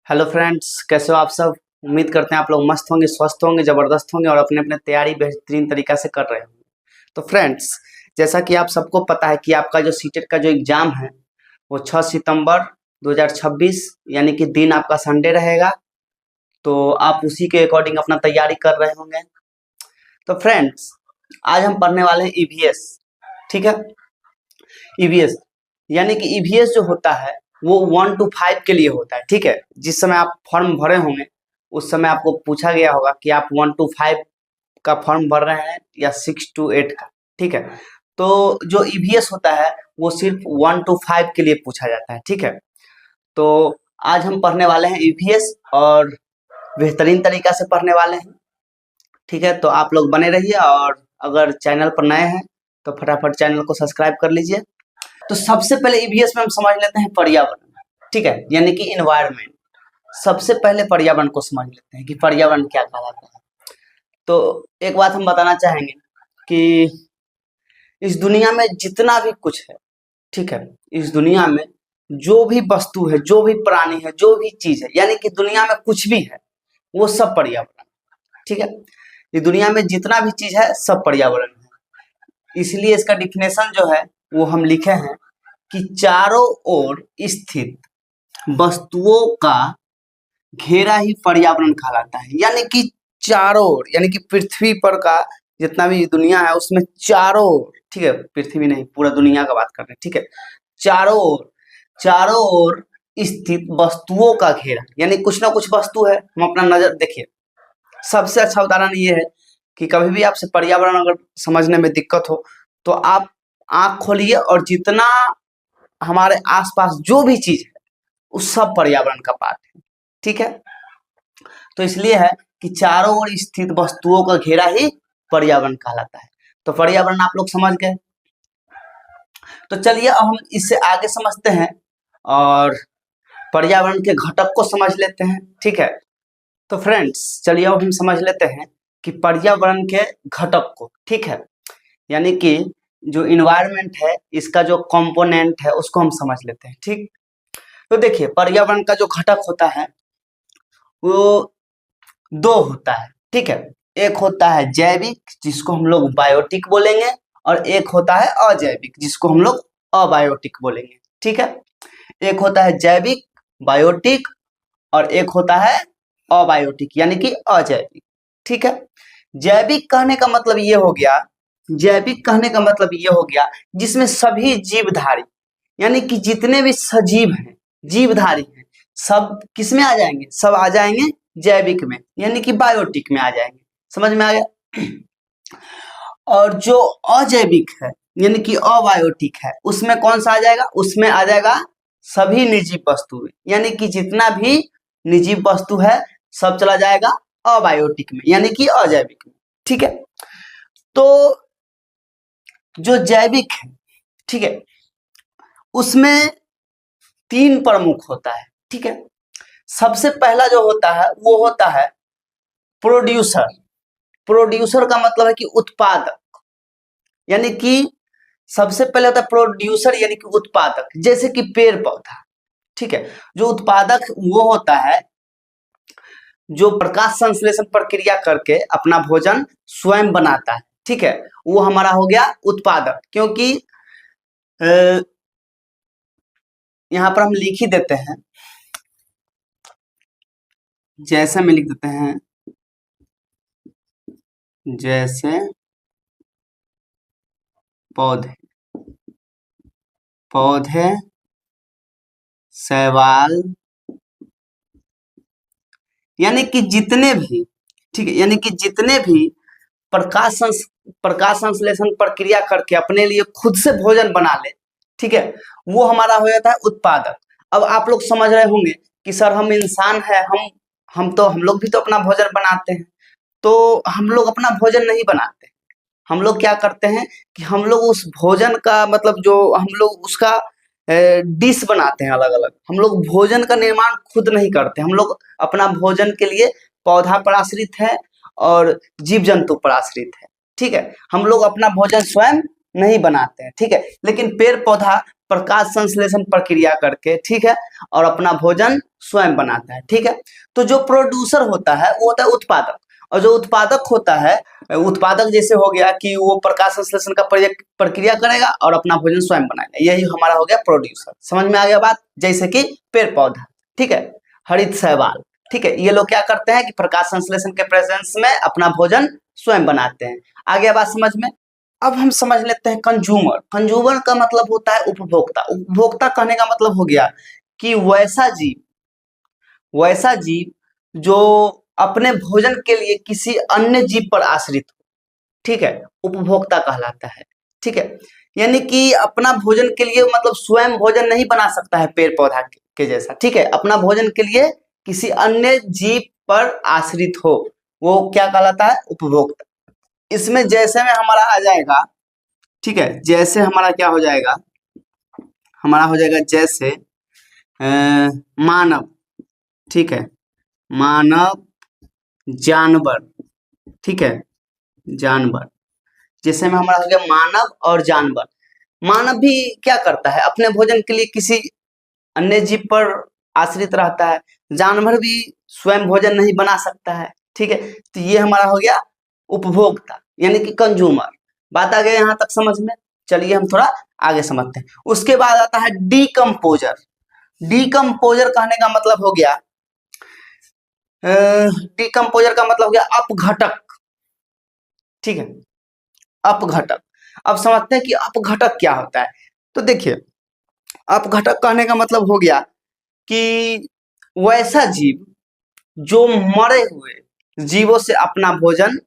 Hello friends, कैसे हो आप सब। उम्मीद करते हैं आप लोग मस्त होंगे, स्वस्थ होंगे, जबरदस्त होंगे और अपने अपने तैयारी बेहतरीन तरीका से कर रहे होंगे। तो फ्रेंड्स, जैसा कि आप सबको पता है कि आपका जो सीटेट का जो एग्जाम है वो 6 सितंबर 2026 यानी कि दिन आपका संडे रहेगा। तो आप उसी के अकॉर्डिंग अपना तैयारी कर रहे होंगे। तो फ्रेंड्स, आज हम पढ़ने वाले हैं ईवीएस। ठीक है, ईवीएस यानी कि ईवीएस जो होता है वो 1 to 5 के लिए होता है। ठीक है, जिस समय आप फॉर्म भरे होंगे उस समय आपको पूछा गया होगा कि आप 1 to 5 का फॉर्म भर रहे हैं या 6 to 8 का। ठीक है, तो जो ईवीएस होता है वो सिर्फ 1 to 5 के लिए पूछा जाता है। ठीक है, तो आज हम पढ़ने वाले हैं ईवीएस और बेहतरीन तरीका से पढ़ने वाले हैं। ठीक है, तो आप लोग बने रहिए और अगर चैनल पर नए हैं तो फटाफट चैनल को सब्सक्राइब कर लीजिए। तो सबसे पहले ईवीएस में हम समझ लेते हैं पर्यावरण। ठीक है, यानी कि इन्वायरमेंट। सबसे पहले पर्यावरण को समझ लेते हैं कि पर्यावरण क्या कहलाता है। तो एक बात हम बताना चाहेंगे कि इस दुनिया में जितना भी कुछ है, ठीक है, इस दुनिया में जो भी वस्तु है, जो भी प्राणी है, जो भी चीज है, यानी कि दुनिया में कुछ भी है वो सब पर्यावरण। ठीक है, ये दुनिया में जितना भी चीज है सब पर्यावरण है। इसलिए इसका डिफिनेशन जो है वो हम लिखे हैं कि चारों ओर स्थित वस्तुओं का घेरा ही पर्यावरण कहलाता है। यानी कि चारों ओर, यानी कि पृथ्वी पर का जितना भी दुनिया है उसमें चारों ओर, ठीक है, पृथ्वी नहीं पूरा दुनिया का बात कर रहे हैं। ठीक है, चारों ओर स्थित वस्तुओं का घेरा, यानी कुछ ना कुछ वस्तु है। हम अपना नजर देखिए, सबसे अच्छा उदाहरण ये है कि कभी भी आपसे पर्यावरण अगर समझने में दिक्कत हो तो आप आंख खोलिए और जितना हमारे आसपास जो भी चीज है उस सब पर्यावरण का पार्ट है। ठीक है, तो इसलिए है कि चारों ओर स्थित वस्तुओं का घेरा ही पर्यावरण कहलाता है। तो पर्यावरण आप लोग समझ गए। तो चलिए अब हम इससे आगे समझते हैं और पर्यावरण के घटक को समझ लेते हैं। ठीक है, तो फ्रेंड्स चलिए अब हम समझ लेते हैं कि पर्यावरण के घटक को। ठीक है, यानी कि जो इन्वायरमेंट है इसका जो कंपोनेंट है उसको हम समझ लेते हैं। ठीक, तो देखिए पर्यावरण का जो घटक होता है वो दो होता है। ठीक है, एक होता है जैविक जिसको हम लोग बायोटिक बोलेंगे और एक होता है अजैविक जिसको हम लोग अबायोटिक बोलेंगे। ठीक है, एक होता है जैविक बायोटिक और एक होता है अबायोटिक यानी कि अजैविक। ठीक है, जैविक कहने का मतलब ये हो गया, जैविक कहने का मतलब ये हो गया जिसमें सभी जीवधारी यानी कि जितने भी सजीव हैं, जीवधारी हैं, सब किस में आ जाएंगे, सब आ जाएंगे जैविक में यानी कि बायोटिक में आ जाएंगे। समझ में आ गया। और जो अजैविक है यानी कि अबायोटिक है उसमें कौन सा आ जाएगा, उसमें आ जाएगा सभी निर्जीव वस्तुएं यानी कि जितना भी निर्जीव वस्तु है सब चला जाएगा अबायोटिक में यानी कि अजैविक में। ठीक है, तो जो जैविक है, ठीक है, उसमें 3 प्रमुख होता है। ठीक है, सबसे पहला जो होता है वो होता है प्रोड्यूसर। प्रोड्यूसर का मतलब है कि उत्पादक, यानी कि सबसे पहले होता है प्रोड्यूसर यानी कि उत्पादक, जैसे कि पेड़ पौधा। ठीक है, जो उत्पादक वो होता है जो प्रकाश संश्लेषण प्रक्रिया करके अपना भोजन स्वयं बनाता है। ठीक है, वो हमारा हो गया उत्पादक। क्योंकि यहाँ पर हम लिख ही देते हैं, जैसे में लिख देते हैं, जैसे पौधे, पौधे, शैवाल, यानी कि जितने भी, ठीक है, यानी कि जितने भी प्रकाश संश्लेषण प्रक्रिया करके अपने लिए खुद से भोजन बना ले, ठीक है, वो हमारा हो जाता है उत्पादक। अब आप लोग समझ रहे होंगे कि सर हम इंसान है, हम लोग भी तो अपना भोजन बनाते हैं। तो हम लोग अपना भोजन नहीं बनाते, हम लोग क्या करते हैं कि हम लोग उस भोजन का मतलब जो हम लोग उसका डिश बनाते हैं अलग अलग। हम लोग भोजन का निर्माण खुद नहीं करते, हम लोग अपना भोजन के लिए पौधा पर आश्रित है और जीव जंतु पर आश्रित है। ठीक है, हम लोग अपना भोजन स्वयं नहीं बनाते हैं। ठीक है, लेकिन पेड़ पौधा प्रकाश संश्लेषण प्रक्रिया करके, ठीक है, और अपना भोजन स्वयं बनाता है, ठीक है। तो जो प्रोड्यूसर होता है वो होता है उत्पादक, और जो उत्पादक होता है, उत्पादक जैसे हो गया कि वो प्रकाश संश्लेषण का प्रक्रिया करेगा और अपना भोजन स्वयं बनाएगा, यही हमारा हो गया प्रोड्यूसर। समझ में आ गया बात? जैसे कि पेड़ पौधा, ठीक है, हरित शैवाल, ठीक है, ये लोग क्या करते हैं कि प्रकाश संश्लेषण के प्रेजेंस में अपना भोजन स्वयं बनाते हैं। आ गया बात समझ में? अब हम समझ लेते हैं कंज्यूमर। कंज्यूमर का मतलब होता है उपभोक्ता। उपभोक्ता कहने का मतलब हो गया कि वैसा जीव जो अपने भोजन के लिए किसी अन्य जीव पर आश्रित हो, ठीक है, उपभोक्ता कहलाता है, ठीक है। यानी कि अपना भोजन के लिए मतलब स्वयं भोजन नहीं बना सकता है पेड़ पौधा के जैसा, ठीक है, अपना भोजन के लिए किसी अन्य जीव पर आश्रित हो, वो क्या कहलाता है? उपभोक्ता। इसमें जैसे में हमारा आ जाएगा, ठीक है, जैसे हमारा क्या हो जाएगा, हमारा हो जाएगा जैसे मानव, ठीक है, मानव, जानवर, ठीक है, जानवर, जैसे में हमारा हो गया मानव और जानवर। मानव भी क्या करता है? अपने भोजन के लिए किसी अन्य जीव पर आश्रित रहता है। जानवर भी स्वयं भोजन नहीं बना सकता है, ठीक है। तो ये हमारा हो गया उपभोक्ता यानी कि कंज्यूमर। बात आ गई यहाँ तक समझ में? चलिए हम थोड़ा आगे समझते हैं। उसके बाद आता है डीकम्पोजर। डीकम्पोजर कहने का मतलब हो गया, डीकम्पोजर का मतलब हो गया अपघटक, ठीक है, अपघटक। अब समझते हैं कि अपघटक क्या होता है। तो देखिए, अपघटक कहने का मतलब हो गया कि वैसा जीव जो मरे हुए जीवों से अपना भोजन,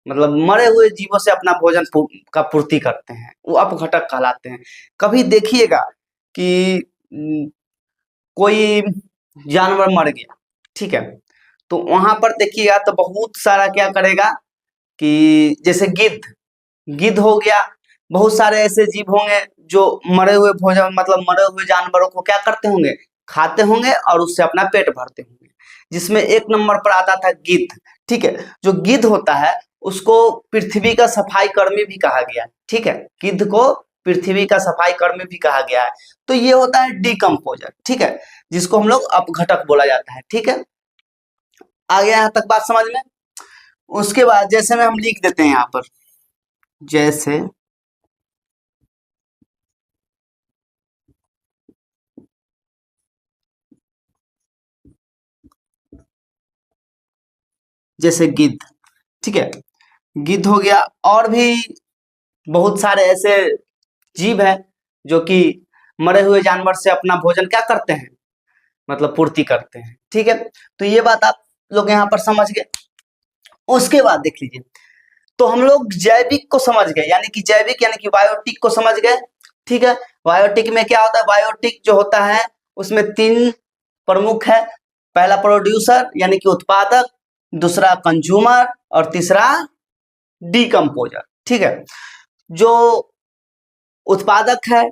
मतलब मरे हुए जीवों से अपना भोजन का पूर्ति करते हैं, वो अपघटक कहलाते हैं। कभी देखिएगा कि कोई जानवर मर गया, ठीक है, तो वहां पर देखिएगा तो बहुत सारा क्या करेगा कि जैसे गिद्ध हो गया, बहुत सारे ऐसे जीव होंगे जो मरे हुए भोजन मतलब मरे हुए जानवरों को क्या करते होंगे? खाते होंगे और उससे अपना पेट भरते होंगे। जिसमें एक नंबर पर आता था गिद्ध, ठीक है। जो गिद्ध होता है उसको पृथ्वी का सफाई कर्मी भी कहा गया है, ठीक है, गिद्ध को पृथ्वी का सफाई कर्मी भी कहा गया है। तो ये होता है डीकम्पोजर, ठीक है, जिसको हम लोग अपघटक बोला जाता है, ठीक है। आ गया यहाँ तक बात समझ में? उसके बाद जैसे में हम लिख देते हैं यहाँ पर, जैसे जैसे गिद्ध, ठीक है, गिद्ध हो गया। और भी बहुत सारे ऐसे जीव हैं जो कि मरे हुए जानवर से अपना भोजन क्या करते हैं, मतलब पूर्ति करते हैं, ठीक है। तो ये बात आप लोग यहाँ पर समझ गए। उसके बाद देख लीजिए, तो हम लोग जैविक को समझ गए, यानी कि जैविक यानी कि बायोटिक को समझ गए, ठीक है। बायोटिक में क्या होता है? बायोटिक जो होता है उसमें 3 प्रमुख है। पहला प्रोड्यूसर यानी कि उत्पादक, दूसरा कंज्यूमर और तीसरा डीकम्पोजर, ठीक है। जो उत्पादक है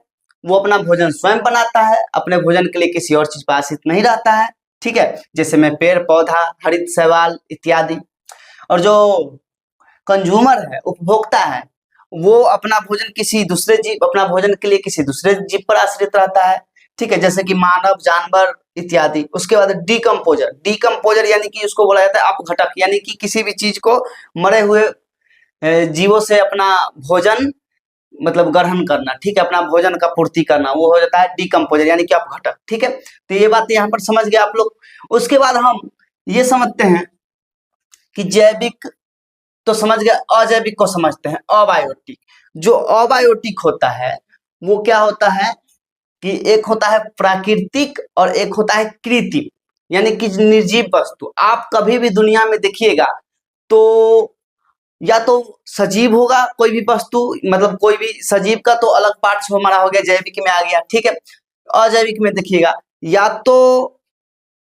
वो अपना भोजन स्वयं बनाता है, अपने भोजन के लिए किसी और चीज पर आश्रित नहीं रहता है, ठीक है, जैसे में पेड़ पौधा, हरित शैवाल इत्यादि। और जो कंज्यूमर है, उपभोक्ता है, वो अपना भोजन के लिए किसी दूसरे जीव पर आश्रित रहता है, ठीक है, जैसे कि मानव, जानवर इत्यादि। उसके बाद डीकम्पोजर यानी कि उसको बोला जाता है अपघटक, यानी कि किसी भी चीज को मरे हुए जीवों से अपना भोजन मतलब ग्रहण करना, ठीक है, अपना भोजन का पूर्ति करना, वो हो जाता है डीकम्पोजर यानी कि अपघटक, ठीक है। तो ये बात यहाँ पर समझ गए आप लोग। उसके बाद हम ये समझते हैं कि जैविक तो समझ गए, अजैविक को समझते हैं, अबायोटिक। जो अबायोटिक होता है वो क्या होता है कि एक होता है प्राकृतिक और एक होता है कृत्रिम, यानी कि निर्जीव वस्तु। आप कभी भी दुनिया में देखिएगा तो या तो सजीव होगा कोई भी वस्तु, मतलब कोई भी सजीव का तो अलग पार्ट्स हमारा हो गया, जैविक में आ गया, ठीक है। अजैविक में देखिएगा या तो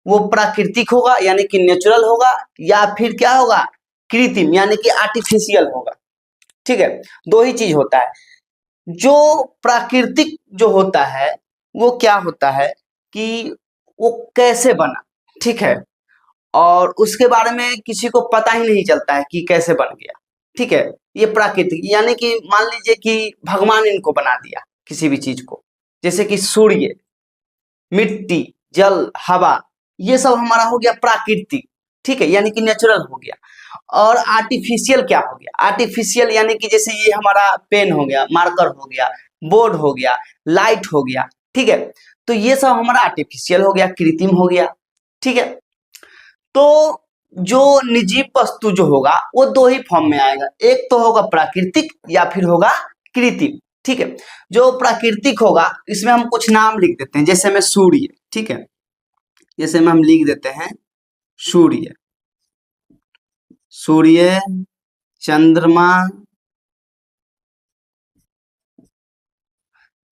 वो प्राकृतिक होगा यानी कि नेचुरल होगा, या फिर क्या होगा? कृत्रिम यानी कि आर्टिफिशियल होगा, ठीक है। 2 ही चीज होता है। जो प्राकृतिक जो होता है वो क्या होता है कि वो कैसे बना, ठीक है, और उसके बारे में किसी को पता ही नहीं चलता है कि कैसे बन गया, ठीक है। ये प्राकृतिक यानी कि मान लीजिए कि भगवान इनको बना दिया किसी भी चीज को, जैसे कि सूर्य, मिट्टी, जल, हवा, ये सब हमारा हो गया प्राकृतिक, ठीक है, यानी कि नेचुरल हो गया। और आर्टिफिशियल क्या हो गया? आर्टिफिशियल यानी कि जैसे ये हमारा पेन हो गया, मार्कर हो गया, बोर्ड हो गया, लाइट हो गया, ठीक है। तो ये सब हमारा आर्टिफिशियल हो गया, कृत्रिम हो गया, ठीक है। तो जो निर्जीव वस्तु जो होगा वो दो ही फॉर्म में आएगा, एक तो होगा प्राकृतिक या फिर होगा कृत्रिम, ठीक है। जो प्राकृतिक होगा इसमें हम कुछ नाम लिख देते हैं, जैसे में सूर्य, ठीक है, जैसे में हम लिख देते हैं सूर्य, सूर्य, चंद्रमा,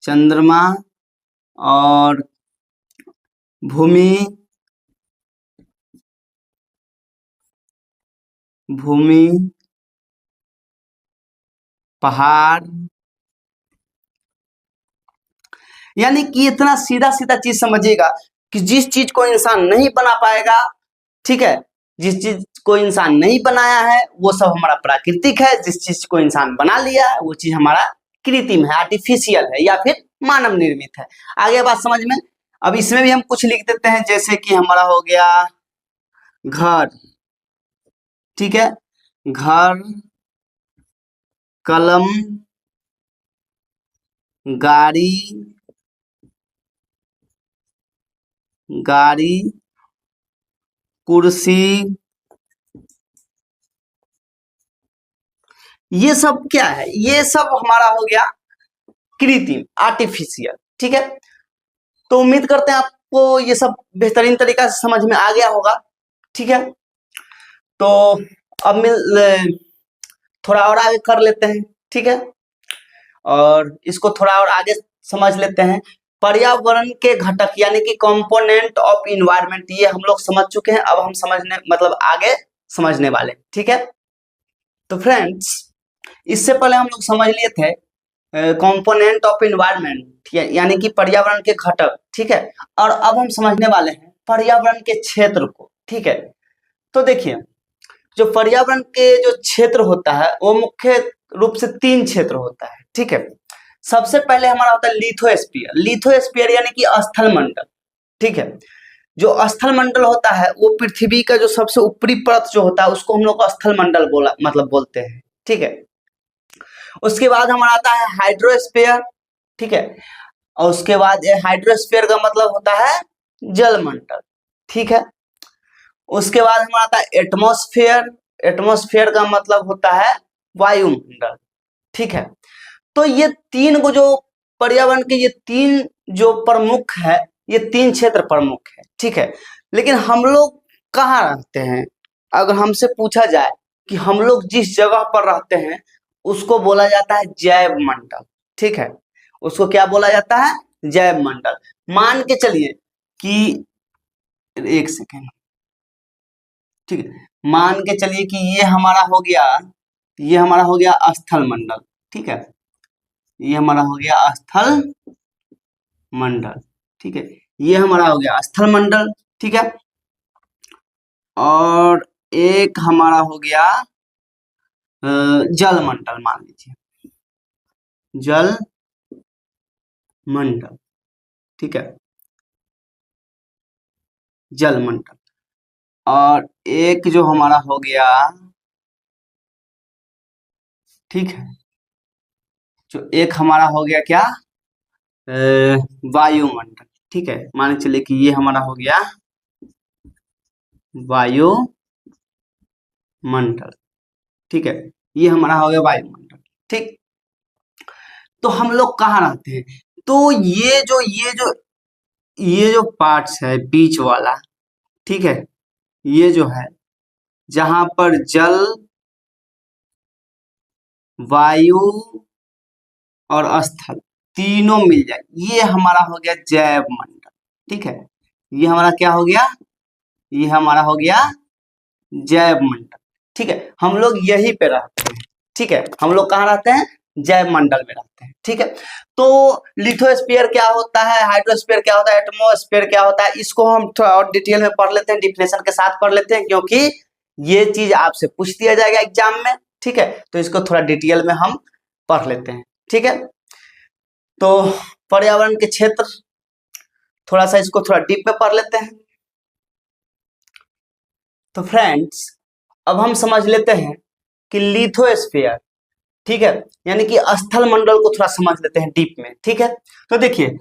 चंद्रमा और भूमि, भूमि, पहाड़, यानी कि इतना सीधा सीधा चीज समझिएगा कि जिस चीज को इंसान नहीं बना पाएगा, ठीक है, जिस चीज को इंसान नहीं बनाया है वो सब हमारा प्राकृतिक है, जिस चीज को इंसान बना लिया है वो चीज हमारा कृत्रिम है, आर्टिफिशियल है या फिर मानव निर्मित है। आगे बात समझ में। अब इसमें भी हम कुछ लिख देते हैं, जैसे कि हमारा हो गया घर, ठीक है, घर, कलम, गाड़ी, गाड़ी, कुर्सी, ये सब क्या है? ये सब हमारा हो गया कृत्रिम, आर्टिफिशियल, ठीक है। तो उम्मीद करते हैं आपको ये सब बेहतरीन तरीका से समझ में आ गया होगा, ठीक है। तो अब थोड़ा और आगे कर लेते हैं, ठीक है, और इसको थोड़ा और आगे समझ लेते हैं। पर्यावरण के घटक यानी कि कंपोनेंट ऑफ इन्वायरमेंट, ये हम लोग समझ चुके हैं, अब हम समझने मतलब आगे समझने वाले, ठीक है। तो फ्रेंड्स, इससे पहले हम लोग समझ लिए थे कंपोनेंट ऑफ इन्वायरमेंट यानी कि पर्यावरण के घटक, ठीक है। और अब हम समझने वाले हैं पर्यावरण के क्षेत्र को, ठीक है। तो देखिए, जो पर्यावरण के जो क्षेत्र होता है वो मुख्य रूप से 3 क्षेत्र होता है, ठीक है। सबसे पहले हमारा होता है लिथोस्फीयर, लिथोस्फीयर यानी कि स्थल मंडल, ठीक है। जो स्थल मंडल होता है वो पृथ्वी का जो सबसे ऊपरी परत जो होता है उसको हम लोग स्थल मंडल बोलते हैं, ठीक है। उसके बाद हमारा आता है हाइड्रोस्फीयर, ठीक है, और उसके बाद हाइड्रोस्फीयर का मतलब होता है जलमंडल, ठीक है। उसके बाद हमारा आता है एटमॉस्फेयर, एटमॉस्फेयर का मतलब होता है वायुमंडल, ठीक है। तो ये 3 को जो पर्यावरण के ये 3 जो प्रमुख है, ये 3 क्षेत्र प्रमुख है, ठीक है। लेकिन हम लोग कहाँ रहते हैं? अगर हमसे पूछा जाए कि हम लोग जिस जगह पर रहते हैं उसको बोला जाता है जैव मंडल, ठीक है। उसको क्या बोला जाता है? जैव मंडल। मान के चलिए कि एक सेकेंड, ठीक है, मान के चलिए कि ये हमारा हो गया स्थल मंडल, ठीक है, ये हमारा हो गया स्थल मंडल, ठीक है, ये हमारा हो गया स्थल मंडल, ठीक है। और एक हमारा हो गया जल मंडल, मान लीजिए जल मंडल, ठीक है, जल मंडल। और एक जो हमारा हो गया, ठीक है, जो एक हमारा हो गया क्या, वायुमंडल, ठीक है। मान के चलिए कि ये हमारा हो गया वायुमंडल, ठीक है, ये हमारा हो गया वायुमंडल, ठीक। तो हम लोग कहाँ रहते हैं? तो ये जो पार्ट्स है बीच वाला, ठीक है, ये जो है जहां पर जल, वायु और स्थल तीनों मिल जाए, ये हमारा हो गया जैव मंडल, ठीक है। ये हमारा क्या हो गया? ये हमारा हो गया जैव मंडल, ठीक है। हम लोग यहीं पे रहते हैं, ठीक है, हम लोग कहाँ रहते हैं? जैव मंडल में रहते हैं, ठीक है। तो लिथोस्फीयर क्या होता है, हाइड्रोस्फीयर क्या होता है, एटमॉस्फेयर क्या होता है, इसको हम थोड़ा और डिटेल में पढ़ लेते हैं, डिफिनेशन के साथ पढ़ लेते हैं, क्योंकि ये चीज आपसे पूछ दिया जाएगा एग्जाम में, ठीक है। तो इसको थोड़ा डिटेल में हम पढ़ लेते हैं, ठीक है। तो पर्यावरण के क्षेत्र, थोड़ा सा इसको थोड़ा डीप में पढ़ लेते हैं। तो फ्रेंड्स अब हम समझ लेते हैं कि लिथोस्फीयर, ठीक है, यानी कि स्थल मंडल को थोड़ा समझ लेते हैं डीप में, ठीक है। तो देखिए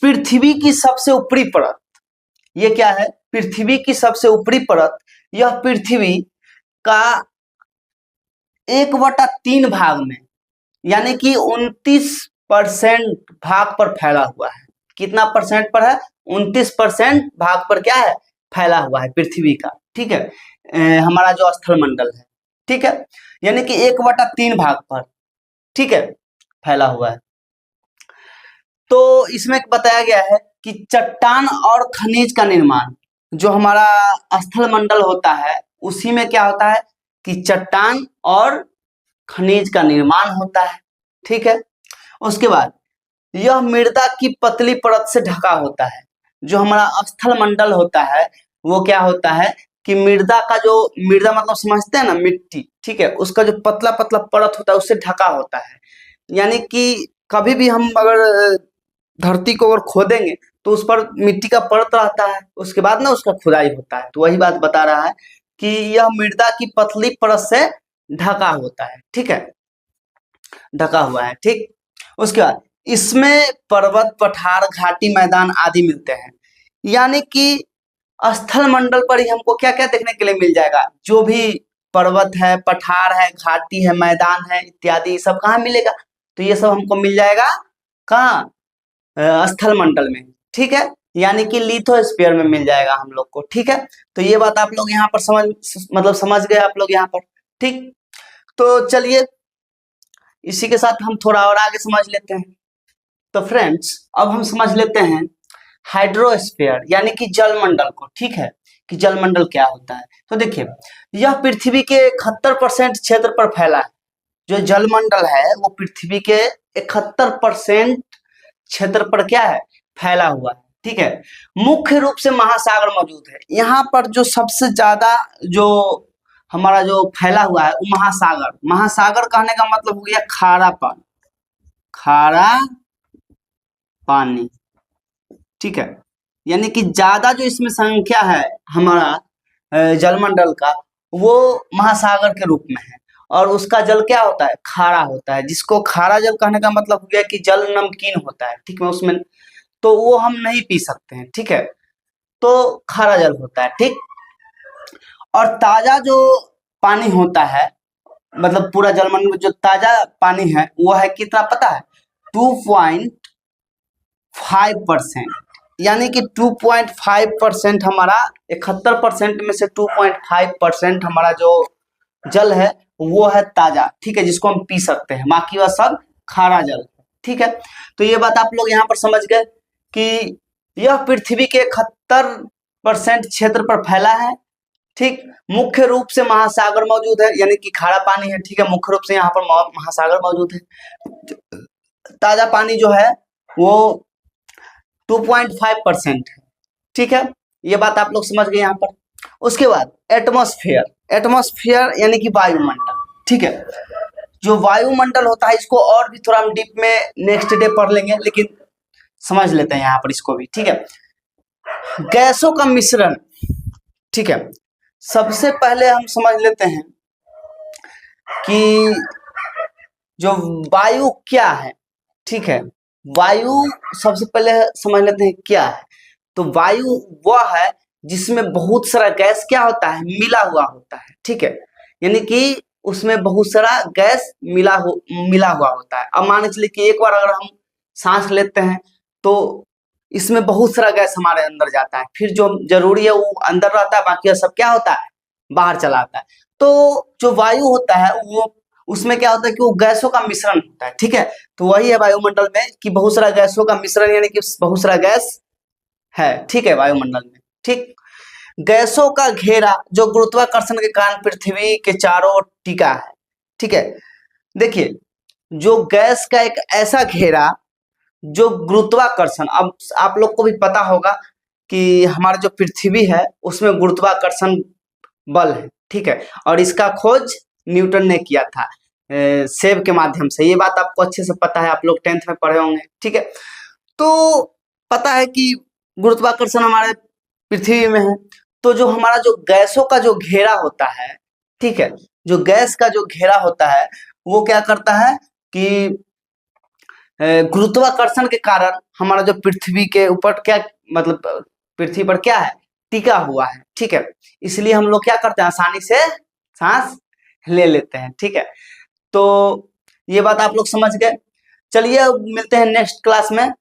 पृथ्वी की सबसे ऊपरी परत, ये क्या है, पृथ्वी की सबसे ऊपरी परत, यह पृथ्वी का 1/3 भाग में, यानी कि 29% भाग पर फैला हुआ है। कितना परसेंट पर है, 29% भाग पर क्या है, फैला हुआ है पृथ्वी का, ठीक है, हमारा जो स्थल मंडल है, ठीक है, यानी कि 1/3 भाग पर, ठीक है, फैला हुआ है। तो इसमें बताया गया है कि चट्टान और खनिज का निर्माण, जो हमारा स्थल मंडल होता है उसी में क्या होता है कि चट्टान और खनिज का निर्माण होता है, ठीक है। उसके बाद यह मृदा की पतली परत से ढका होता है। जो हमारा स्थल मंडल होता है वो क्या होता है कि मृदा का जो, मृदा मतलब समझते हैं ना, मिट्टी, ठीक है, उसका जो पतला पतला परत होता है उससे ढका होता है। यानी कि कभी भी हम अगर धरती को अगर खोदेंगे तो उस पर मिट्टी का परत रहता है, उसके बाद ना उसका खुदाई होता है। तो वही बात बता रहा है कि यह मृदा की पतली परत से ढका होता है, ठीक है, ढका हुआ है, ठीक। उसके बाद इसमें पर्वत, पठार, घाटी, मैदान आदि मिलते हैं। यानी कि स्थल मंडल पर ही हमको क्या क्या देखने के लिए मिल जाएगा, जो भी पर्वत है, पठार है, घाटी है, मैदान है इत्यादि, सब कहाँ मिलेगा, तो ये सब हमको मिल जाएगा कहाँ, स्थल मंडल में, ठीक है, यानी कि लिथोस्फीयर में मिल जाएगा हम लोग को, ठीक है। तो ये बात आप लोग यहाँ पर समझ गए आप लोग यहाँ पर, ठीक। तो चलिए इसी के साथ हम थोड़ा और आगे समझ लेते हैं। तो फ्रेंड्स अब हम समझ लेते हैं हाइड्रोस्फीयर यानी कि जलमंडल को, ठीक है, कि जलमंडल क्या होता है। तो देखिए यह पृथ्वी के 71% क्षेत्र पर फैला है। जो जलमंडल है वो पृथ्वी के 71% क्षेत्र पर क्या है, फैला हुआ है, ठीक है। मुख्य रूप से महासागर मौजूद है। यहाँ पर जो सबसे ज्यादा जो हमारा जो फैला हुआ है वो महासागर, महासागर कहने का मतलब हो गया खारा पानी, खारा पानी, ठीक है, यानी कि ज्यादा जो इसमें संख्या है हमारा जलमंडल का वो महासागर के रूप में है। और उसका जल क्या होता है, खारा होता है, जिसको खारा जल कहने का मतलब हो गया कि जल नमकीन होता है, ठीक है, उसमें तो वो हम नहीं पी सकते हैं, ठीक है, तो खारा जल होता है, ठीक। और ताजा जो पानी होता है, मतलब पूरा जलमंडल में जो ताजा पानी है वो है कितना पता है, 2.5%, यानी कि 2.5% हमारा 71% में से 2.5% हमारा जो जल है वो है ताजा, ठीक है, जिसको हम पी सकते हैं, बाकी वह सब खारा जल, ठीक है। तो ये बात आप लोग यहाँ पर समझ गए कि यह पृथ्वी के 71% क्षेत्र पर फैला है, ठीक। मुख्य रूप से महासागर मौजूद है, यानी कि खारा पानी है, ठीक है, मुख्य रूप से यहाँ पर महासागर मौजूद है। ताजा पानी जो है वो 2.5% है, ठीक है, ये बात आप लोग समझ गए यहाँ पर। उसके बाद एटमॉस्फेयर, एटमॉस्फेयर यानी कि वायुमंडल, ठीक है, जो वायुमंडल होता है इसको और भी थोड़ा हम डीप में नेक्स्ट डे पढ़ लेंगे, लेकिन समझ लेते हैं यहाँ पर इसको भी, ठीक है। गैसों का मिश्रण, ठीक है, सबसे पहले हम समझ लेते हैं कि जो वायु क्या है, ठीक है, वायु सबसे पहले समझ लेते हैं क्या है। तो वायु वह है जिसमें बहुत सारा गैस क्या होता है, मिला हुआ होता है, ठीक है, यानी कि उसमें बहुत सारा गैस मिला हुआ होता है। अब मान के चलिए कि एक बार अगर हम सांस लेते हैं तो इसमें बहुत सारा गैस हमारे अंदर जाता है, फिर जो जरूरी है वो अंदर रहता है, बाकी सब क्या होता है, बाहर चला आता है। तो जो वायु होता है वो, उसमें क्या होता है कि वो गैसों का मिश्रण होता है, ठीक है। तो वही है वायुमंडल में कि बहुत सारा गैसों का मिश्रण, यानी कि बहुत सारा गैस है, ठीक है, वायुमंडल में, ठीक। गैसों का घेरा जो गुरुत्वाकर्षण के कारण पृथ्वी के चारों ओर टिका है, ठीक है। देखिए जो गैस का एक ऐसा घेरा जो गुरुत्वाकर्षण, अब आप लोग को भी पता होगा कि हमारा जो पृथ्वी है उसमें गुरुत्वाकर्षण बल है, ठीक है, और इसका खोज न्यूटन ने किया था सेब के माध्यम से। ये बात आपको अच्छे से पता है, आप लोग 10th में पढ़े होंगे, ठीक है। तो पता है कि गुरुत्वाकर्षण हमारे पृथ्वी में है, तो जो हमारा जो गैसों का जो घेरा होता है, ठीक है, जो गैस का जो घेरा होता है वो क्या करता है कि गुरुत्वाकर्षण के कारण हमारा जो पृथ्वी के ऊपर क्या, मतलब पृथ्वी पर क्या है, टिका हुआ है, ठीक है, इसलिए हम लोग क्या करते हैं, आसानी से सांस ले लेते हैं, ठीक है। तो ये बात आप लोग समझ गए। चलिए अब मिलते हैं नेक्स्ट क्लास में।